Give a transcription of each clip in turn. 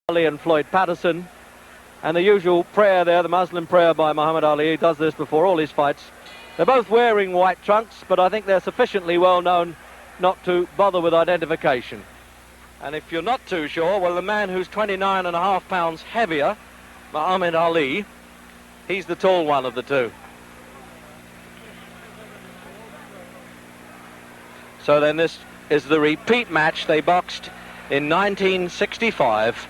Ali and Floyd Patterson, and the usual prayer there, the Muslim prayer by Muhammad Ali. He does this before all his fights. They're both wearing white trunks, but I think they're sufficiently well known not to bother with identification. And if you're not too sure, well, the man who's 29.5 pounds heavier, Muhammad Ali, he's the tall one of the two. So then this is the repeat match. They boxed in 1965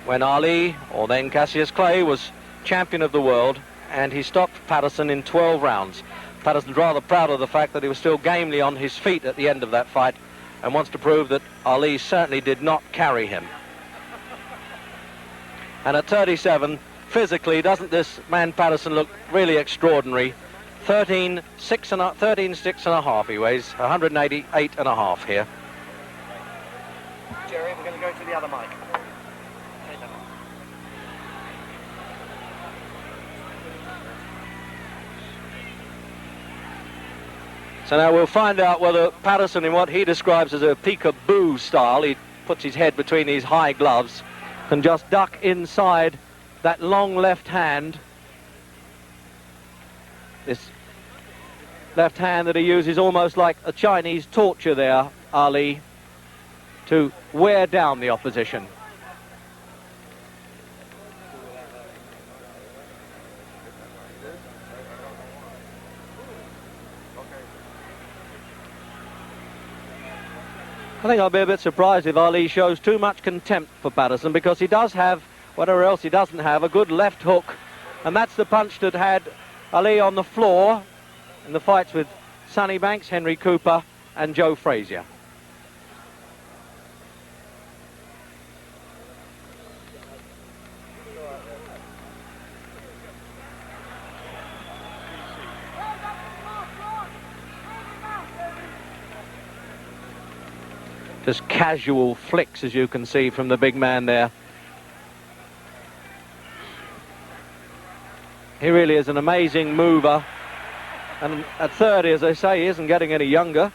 when Ali, or then Cassius Clay, was champion of the world, and he stopped Patterson in 12 rounds. Patterson's rather proud of the fact that he was still gamely on his feet at the end of that fight and wants to prove that Ali certainly did not carry him. And at 37, physically, doesn't this man Patterson look really extraordinary? 13.6 he weighs, 188.5 here. Jerry, we're going to go to the other mic. So now we'll find out whether Patterson, in what he describes as a peekaboo style, he puts his head between these high gloves, can just duck inside that long left hand. This left hand that he uses almost like a Chinese torture there, Ali, to wear down the opposition. I think I'll be a bit surprised if Ali shows too much contempt for Patterson, because he does have, whatever else he doesn't have, a good left hook, and that's the punch that had Ali on the floor in the fights with Sonny Banks, Henry Cooper and Joe Frazier. Just casual flicks, as you can see from the big man there. He really is an amazing mover, and at 30, as I say, he isn't getting any younger.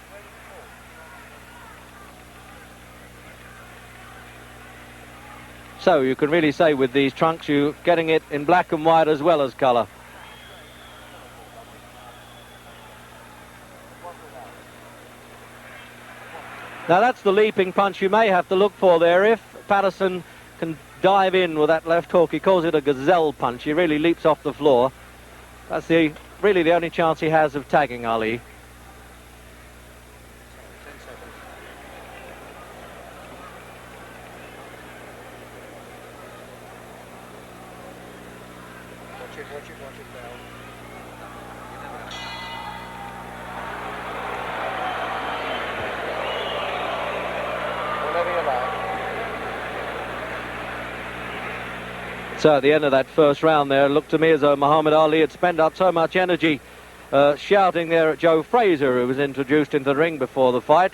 So you can really say with these trunks you're getting it in black and white as well as colour. Now that's the leaping punch you may have to look for there. If Patterson can dive in with that left hook, he calls it a gazelle punch. He really leaps off the floor. That's really the only chance he has of tagging Ali. Watch it now. So at the end of that first round there, it looked to me as though Muhammad Ali had spent up so much energy shouting there at Joe Frazier, who was introduced into the ring before the fight,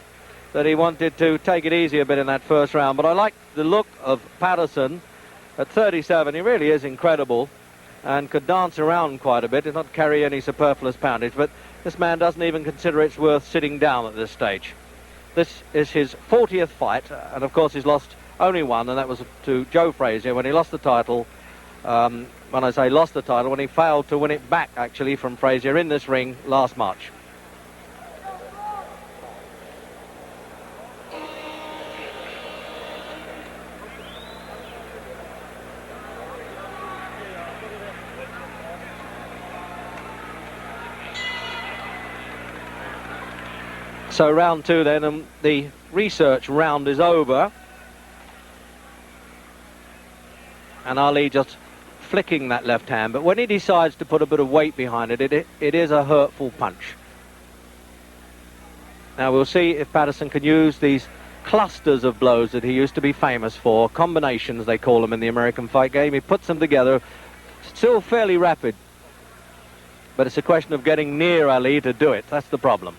that he wanted to take it easy a bit in that first round. But I like the look of Patterson at 37. He really is incredible and could dance around quite a bit and not carry any superfluous poundage. But this man doesn't even consider it's worth sitting down at this stage. This is his 40th fight, and of course he's lost only one, and that was to Joe Frazier when he lost the title. When I say lost the title, when he failed to win it back, actually, from Frazier in this ring last March. So round two then, and the research round is over. And Ali just flicking that left hand, but when he decides to put a bit of weight behind it, it is a hurtful punch. Now we'll see if Patterson can use these clusters of blows that he used to be famous for, combinations they call them in the American fight game. He puts them together, still fairly rapid, but it's a question of getting near Ali to do it. That's the problem.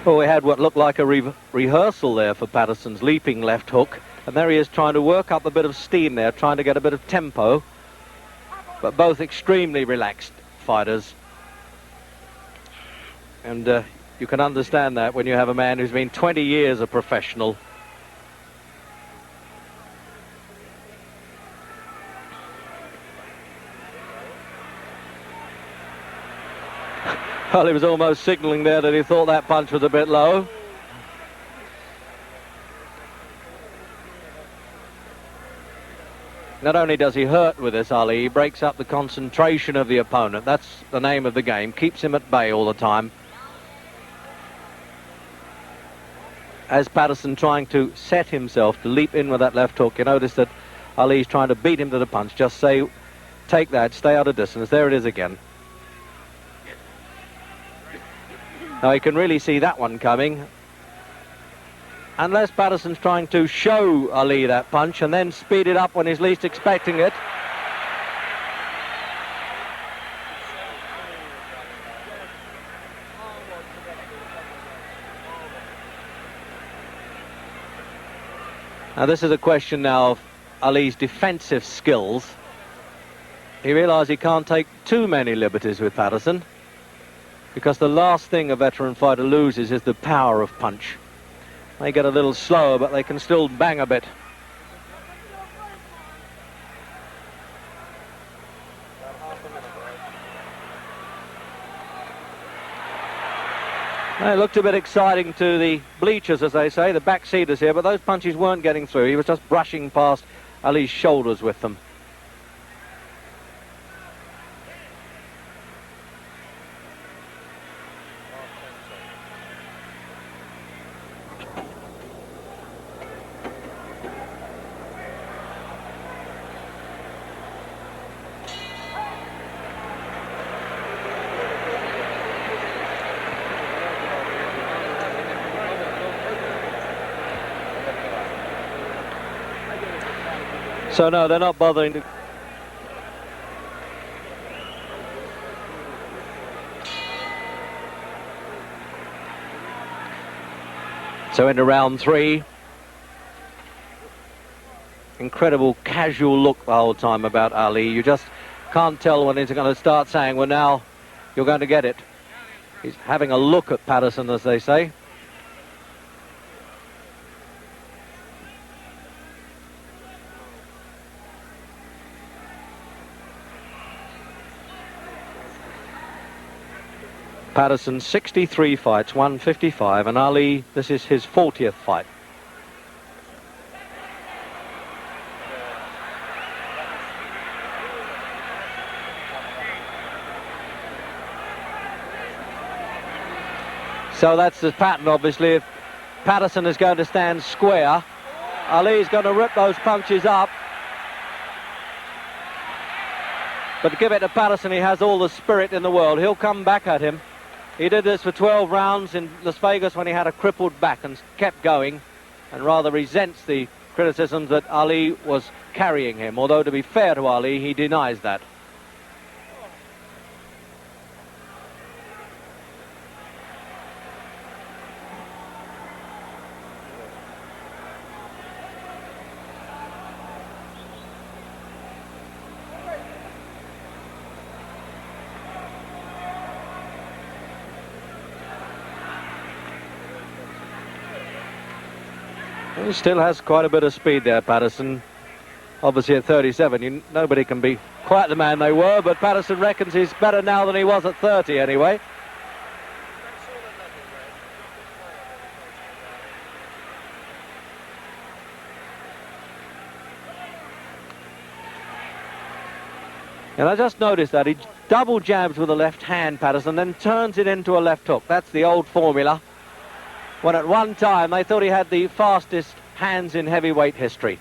Well, we had what looked like a rehearsal there for Patterson's leaping left hook. And there he is trying to work up a bit of steam there, trying to get a bit of tempo. But both extremely relaxed fighters. And you can understand that when you have a man who's been 20 years a professional. Well, he was almost signalling there that he thought that punch was a bit low. Not only does he hurt with this, Ali, he breaks up the concentration of the opponent. That's the name of the game. Keeps him at bay all the time. As Patterson trying to set himself to leap in with that left hook, you notice that Ali's trying to beat him to the punch. Just say, take that, stay out of distance. There it is again. Now he can really see that one coming. Unless Patterson's trying to show Ali that punch and then speed it up when he's least expecting it. Now this is a question now of Ali's defensive skills. He realised he can't take too many liberties with Patterson, because the last thing a veteran fighter loses is the power of punch. They get a little slower, but they can still bang a bit. It looked a bit exciting to the bleachers, as they say, the backseaters here, but those punches weren't getting through. He was just brushing past Ali's shoulders with them. So no, they're not bothering to... So into round three. Incredible casual look the whole time about Ali. You just can't tell when he's going to start saying, well, now you're going to get it. He's having a look at Patterson, as they say. Patterson 63 fights, 155, and Ali, this is his 40th fight. So that's the pattern, obviously. If Patterson is going to stand square, Ali's going to rip those punches up. But give it to Patterson, he has all the spirit in the world. He'll come back at him. He did this for 12 rounds in Las Vegas when he had a crippled back and kept going, and rather resents the criticisms that Ali was carrying him. Although, to be fair to Ali, he denies that. He still has quite a bit of speed there, Patterson. Obviously at 37, nobody can be quite the man they were, but Patterson reckons he's better now than he was at 30 anyway. And I just noticed that he double jabs with the left hand, Patterson, then turns it into a left hook. That's the old formula. When at one time they thought he had the fastest hands in heavyweight history.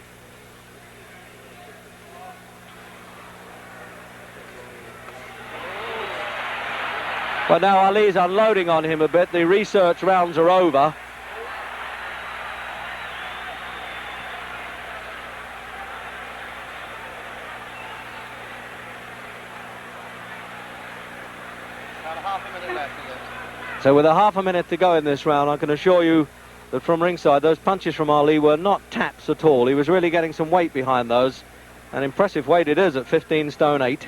But now Ali's unloading on him a bit. The research rounds are over. So with a half a minute to go in this round, I can assure you that from ringside, those punches from Ali were not taps at all. He was really getting some weight behind those. An impressive weight it is at 15 stone 8.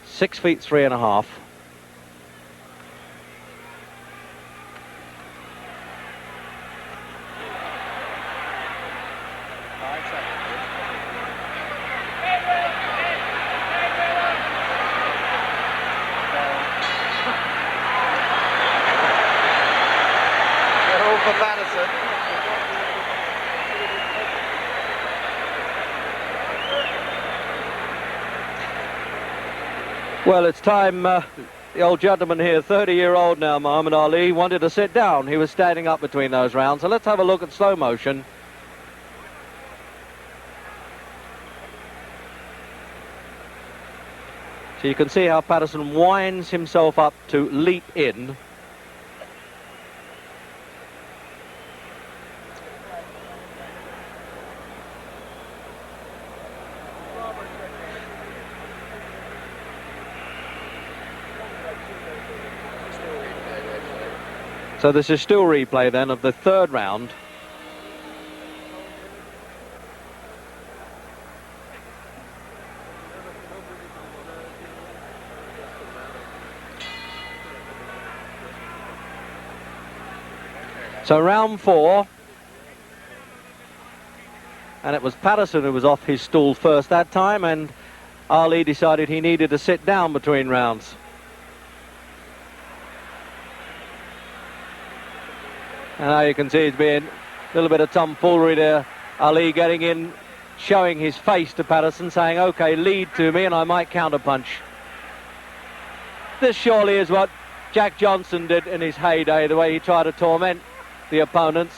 6 feet 3.5. For Patterson. Well, it's time. The old gentleman here, 30-year-old now, Muhammad Ali, wanted to sit down. He was standing up between those rounds. So let's have a look at slow motion. So you can see how Patterson winds himself up to leap in. So this is still replay then of the third round. So round 4, and it was Patterson who was off his stool first that time, and Ali decided he needed to sit down between rounds. And now you can see it's been a little bit of tomfoolery there. Ali getting in, showing his face to Patterson, saying, okay, lead to me and I might counterpunch. This surely is what Jack Johnson did in his heyday, the way he tried to torment the opponents.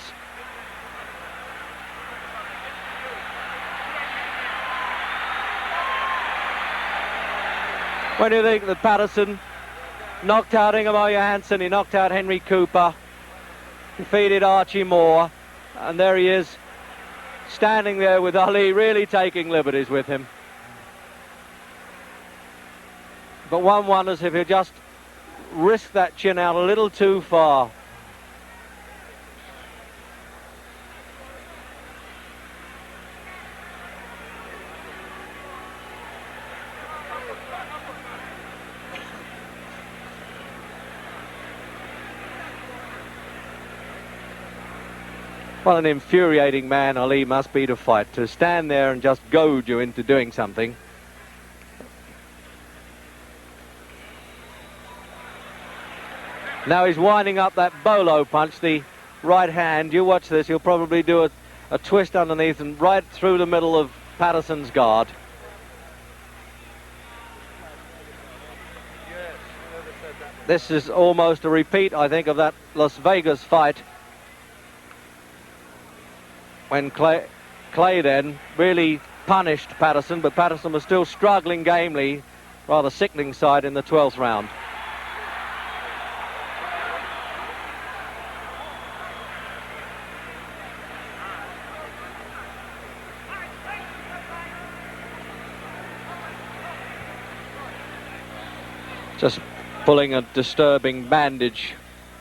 When you think that Patterson knocked out Ingemar Johansson, he knocked out Henry Cooper, defeated Archie Moore, and there he is standing there with Ali, really taking liberties with him. But one wonders if he just risked that chin out a little too far. What an infuriating man Ali must be to fight, to stand there and just goad you into doing something. Now he's winding up that bolo punch, the right hand. You watch this, he'll probably do a twist underneath and right through the middle of Patterson's guard. This is almost a repeat, I think, of that Las Vegas fight, when Clay then really punished Patterson, but Patterson was still struggling gamely, rather sickening side in the 12th round. Just pulling a disturbing bandage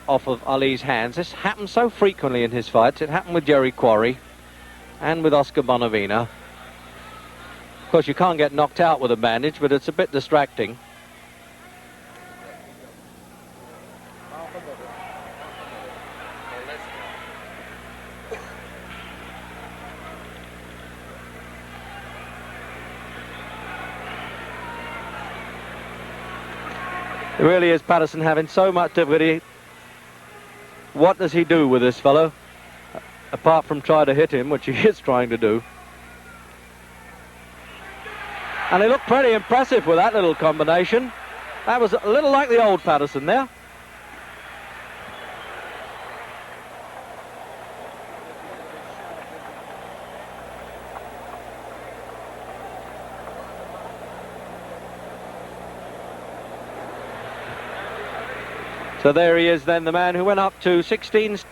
off of Ali's hands. This happens so frequently in his fights. It happened with Jerry Quarry and with Oscar Bonavina. Of course, you can't get knocked out with a bandage, but it's a bit distracting. It really is Patterson having so much difficulty. What does he do with this fellow? Apart from try to hit him, which he is trying to do. And he looked pretty impressive with that little combination. That was a little like the old Patterson there. So there he is then, the man who went up to 16-2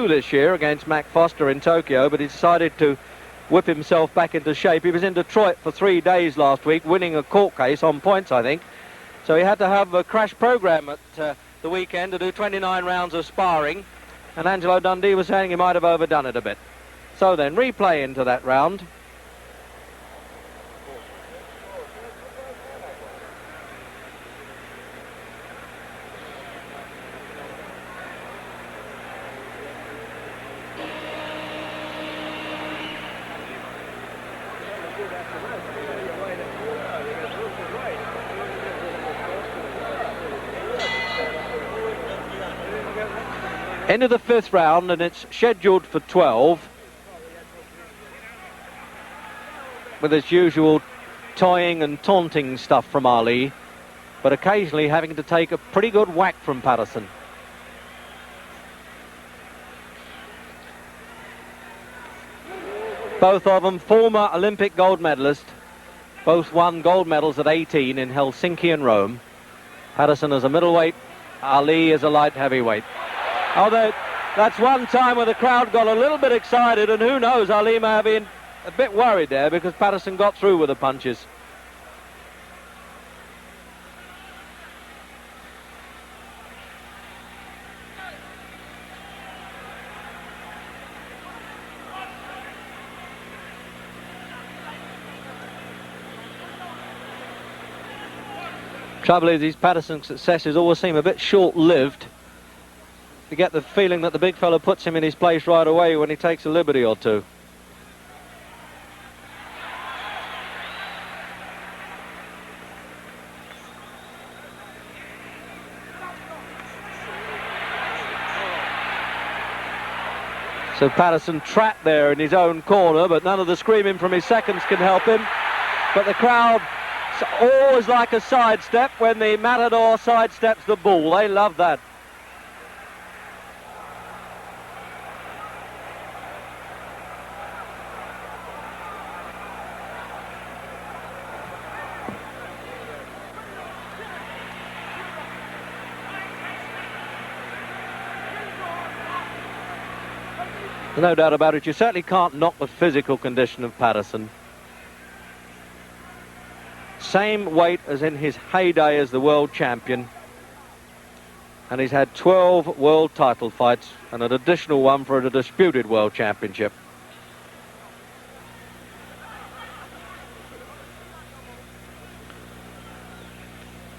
this year against Mac Foster in Tokyo, but he decided to whip himself back into shape. He was in Detroit for 3 days last week, winning a court case on points, I think. So he had to have a crash program at the weekend to do 29 rounds of sparring, and Angelo Dundee was saying he might have overdone it a bit. So then, replay into that round. Into the 5th round, and it's scheduled for 12, with its usual toying and taunting stuff from Ali, but occasionally having to take a pretty good whack from Patterson. Both of them former Olympic gold medalists, both won gold medals at 18 in Helsinki and Rome. Patterson as a middleweight, Ali as a light heavyweight. Although that's one time where the crowd got a little bit excited, and who knows, Ali may have been a bit worried there because Patterson got through with the punches. Trouble is, these Patterson successes always seem a bit short-lived. You get the feeling that the big fella puts him in his place right away when he takes a liberty or two. So Patterson trapped there in his own corner, but none of the screaming from his seconds can help him. But the crowd always like a sidestep when the matador sidesteps the bull. They love that. No doubt about it, you certainly can't knock the physical condition of Patterson. Same weight as in his heyday as the world champion. And he's had 12 world title fights and an additional one for a disputed world championship.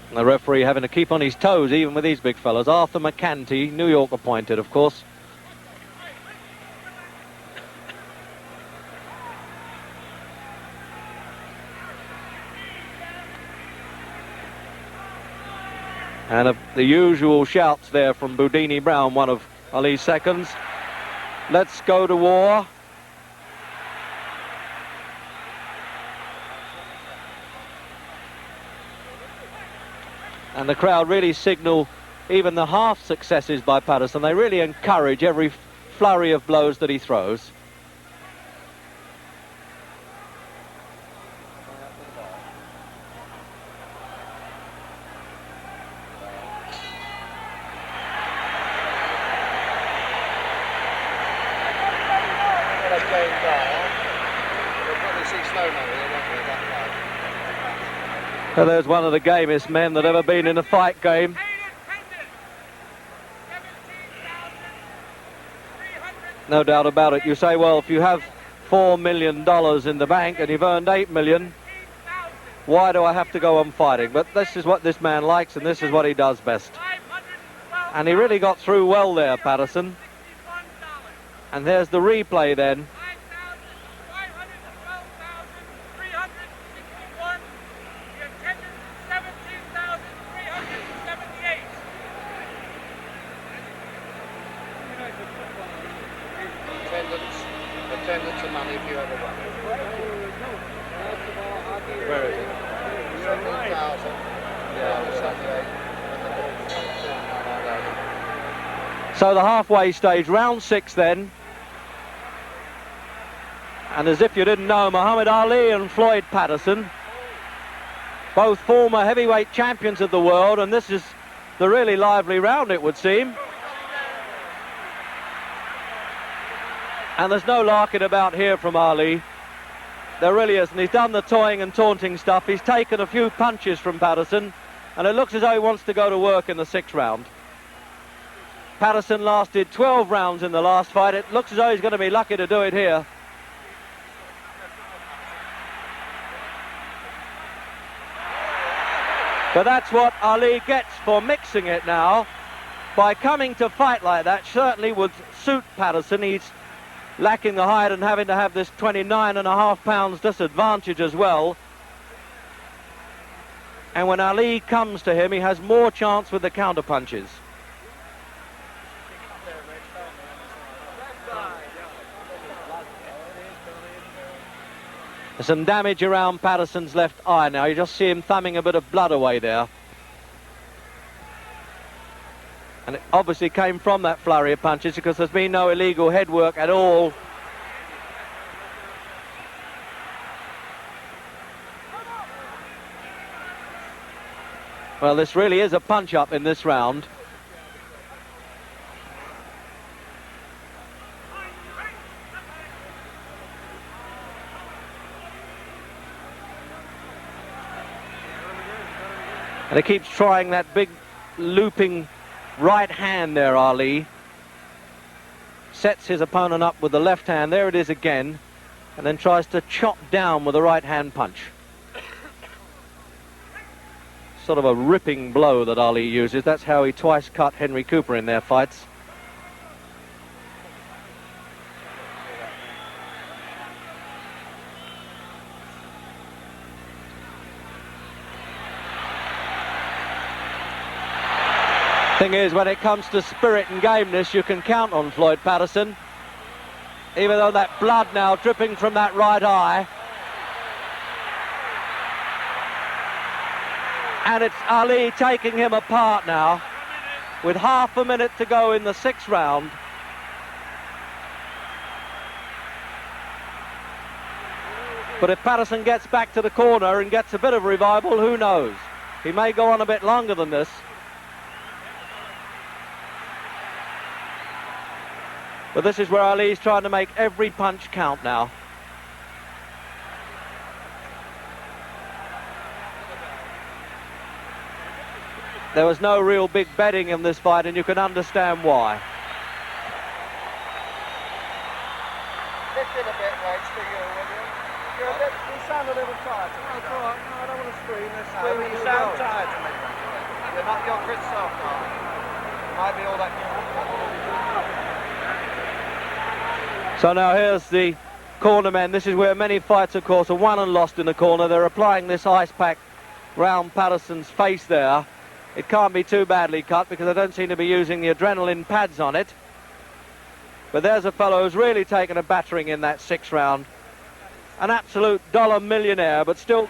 And the referee having to keep on his toes even with these big fellas. Arthur McCanty, New York appointed, of course. And the usual shouts there from Boudini Brown, one of Ali's seconds. Let's go to war. And the crowd really signal even the half successes by Patterson. They really encourage every flurry of blows that he throws. So there's one of the gamest men that ever been in a fight game. No doubt about it. You say, well, if you have $4 million in the bank and you've earned $8 million, why do I have to go on fighting? But this is what this man likes, and this is what he does best. And he really got through well there, Patterson. And there's the replay then. Attendance and money if you ever won. Where is it? 17,000. Yeah, So the halfway stage, round 6 then. And as if you didn't know, Muhammad Ali and Floyd Patterson, both former heavyweight champions of the world, and this is the really lively round, it would seem. And there's no larking about here from Ali. There really isn't. He's done the toying and taunting stuff. He's taken a few punches from Patterson, and it looks as though he wants to go to work in the 6th round. Patterson lasted 12 rounds in the last fight. It looks as though he's going to be lucky to do it here. But that's what Ali gets for mixing it now. By coming to fight like that, certainly would suit Patterson. He's lacking the height and having to have this 29.5 pounds disadvantage as well. And when Ali comes to him, he has more chance with the counter punches. There's some damage around Patterson's left eye now. You just see him thumbing a bit of blood away there. And it obviously came from that flurry of punches because there's been no illegal head work at all. Well, this really is a punch-up in this round. And he keeps trying that big looping right hand there, Ali. Sets his opponent up with the left hand. There it is again. And then tries to chop down with the right hand punch. Sort of a ripping blow that Ali uses. That's how he twice cut Henry Cooper in their fights. Thing is, when it comes to spirit and gameness, you can count on Floyd Patterson. Even though that blood now dripping from that right eye. And it's Ali taking him apart now, with half a minute to go in the 6th round. But if Patterson gets back to the corner and gets a bit of revival, who knows? He may go on a bit longer than this. But this is where Ali's trying to make every punch count now. There was no real big betting in this fight, and you can understand why. Lift it a bit, Wedge, for you, will you? You sound a little tired to me. That's all right. No, I don't want to scream. Let's No, scream but you sound tired to me. You're not your fit self, are you? Might be all that. So now here's the corner men. This is where many fights, of course, are won and lost in the corner. They're applying this ice pack round Patterson's face there. It can't be too badly cut because they don't seem to be using the adrenaline pads on it. But there's a fellow who's really taken a battering in that 6th round. An absolute dollar millionaire, but still.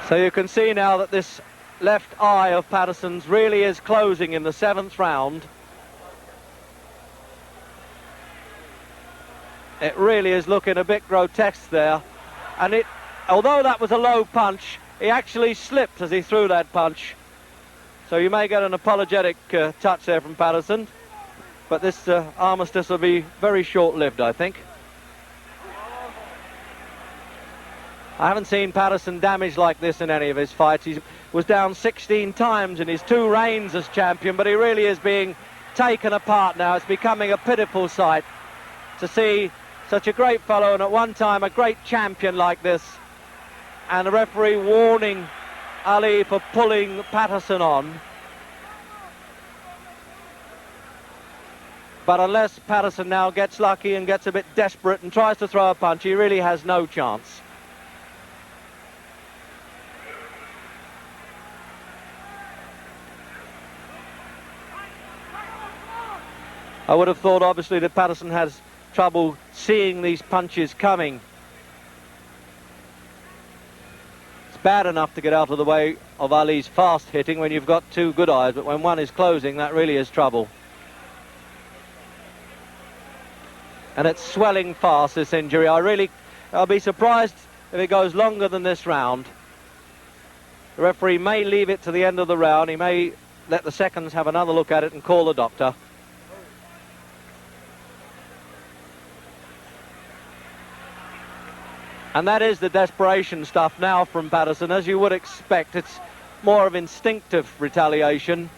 So you can see now that this left eye of Patterson's really is closing in the 7th round. It really is looking a bit grotesque there. And it, although that was a low punch, he actually slipped as he threw that punch. So you may get an apologetic touch there from Patterson. But this armistice will be very short-lived, I think. I haven't seen Patterson damaged like this in any of his fights. He was down 16 times in his 2 reigns as champion, but he really is being taken apart now. It's becoming a pitiful sight to see such a great fellow and at one time a great champion like this, and the referee warning Ali for pulling Patterson on. But unless Patterson now gets lucky and gets a bit desperate and tries to throw a punch, he really has no chance. I would have thought, obviously, that Patterson has trouble seeing these punches coming. It's bad enough to get out of the way of Ali's fast hitting when you've got 2 good eyes, but when one is closing, that really is trouble. And it's swelling fast, this injury. I'll be surprised if it goes longer than this round. The referee may leave it to the end of the round. He may let the seconds have another look at it and call the doctor. And that is the desperation stuff now from Patterson, as you would expect. It's more of instinctive retaliation.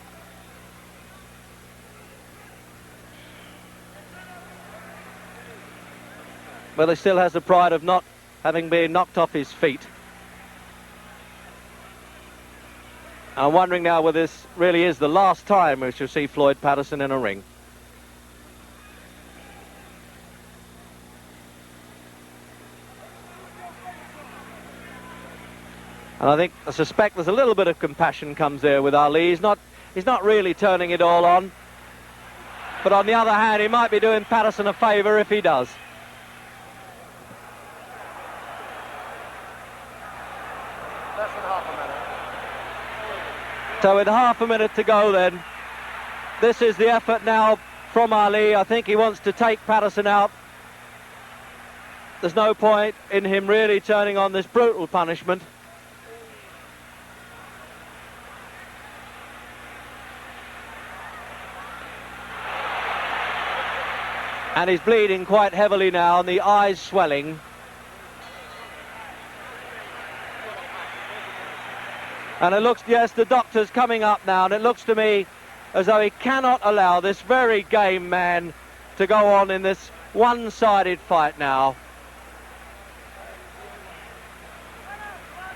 But he still has the pride of not having been knocked off his feet. I'm wondering now whether this really is the last time we shall see Floyd Patterson in a ring. And I suspect there's a little bit of compassion comes there with Ali. He's not really turning it all on. But on the other hand, he might be doing Patterson a favour if he does. Less than half a minute. So with half a minute to go then, this is the effort now from Ali. I think he wants to take Patterson out. There's no point in him really turning on this brutal punishment. And he's bleeding quite heavily now, and the eyes swelling. And it looks, yes, the doctor's coming up now, and it looks to me as though he cannot allow this very game man to go on in this one-sided fight now.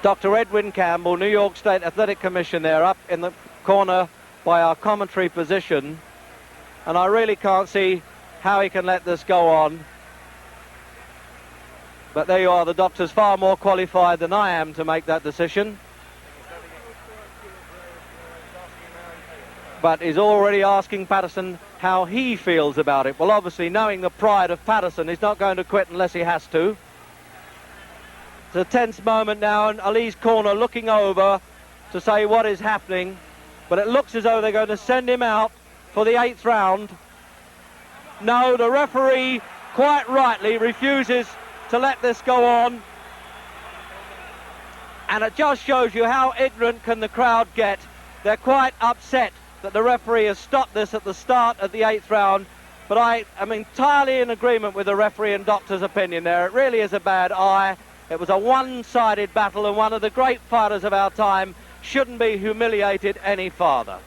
Dr. Edwin Campbell, New York State Athletic Commission there, up in the corner by our commentary position. And I really can't see how he can let this go on. But there you are, the doctor's far more qualified than I am to make that decision. But he's already asking Patterson how he feels about it. Well, obviously, knowing the pride of Patterson, he's not going to quit unless he has to. It's a tense moment now, and Ali's corner looking over to say what is happening. But it looks as though they're going to send him out for the 8th round. No, the referee, quite rightly, refuses to let this go on. And it just shows you how ignorant can the crowd get. They're quite upset that the referee has stopped this at the start of the 8th round. But I am entirely in agreement with the referee and doctor's opinion there. It really is a bad eye. It was a one-sided battle, and one of the great fighters of our time shouldn't be humiliated any farther.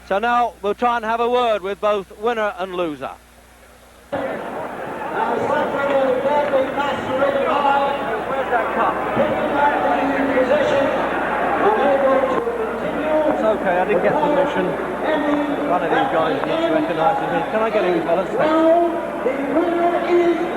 So now we'll try and have a word with both winner and loser. Where's that cup? It's okay, I didn't get permission. One of these guys needs to recognise me. Can I get him, fellas? Thanks.